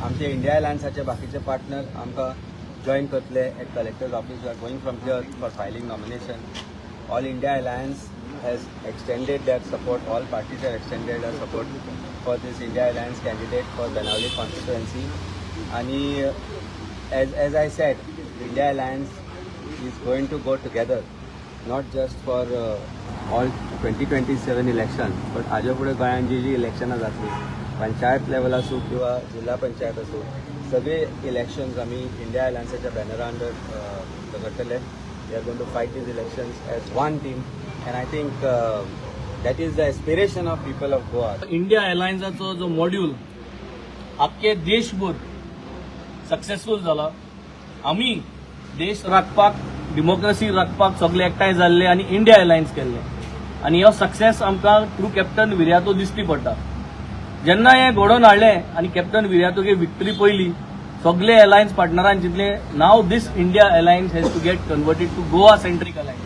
आमचे इंडिया अलायन्साचे बाकीचे पार्टनर आमकां जॉइन करतले at collector's office. We are going from here for filing nomination. All India alliance has extended their support. All parties have extended their support for this India Alliance candidate for Banawali constituency. And as I said, India Alliance is going to go together, not just for all 2027 election, but हाजे फुडें गोंयांत जी इलेक्शनां जातली, panchayat level आसूं किंवा जिल्हा पंचायत आसूं, सगळे elections आमी इंडिया अलायन्साच्या बॅनरा अंडर करतले. We are going to fight these elections as one team, and I think that is the aspiration of people of Goa. India अलायन्साचो जो मॉड्यूल आख्खे देशभर सक्सेसफूल जाला. आमी देश राखपाक, डेमोक्रेसी राखपाक सगळे एकठांय जाल्ले आनी इंडिया अलायन्स केल्ले, आनी हो सक्सेस आमकां थ्रू कॅप्टन विर्यातो दिश्टी पडटा. जेन्ना हे घडोवन हाडलें आनी कॅप्टन विर्यातोगे विक्टरी पयली, सगळे अलायन्स पार्टनरांनी चिंतले नाव this India alliance has to get converted to Goa centric alliance.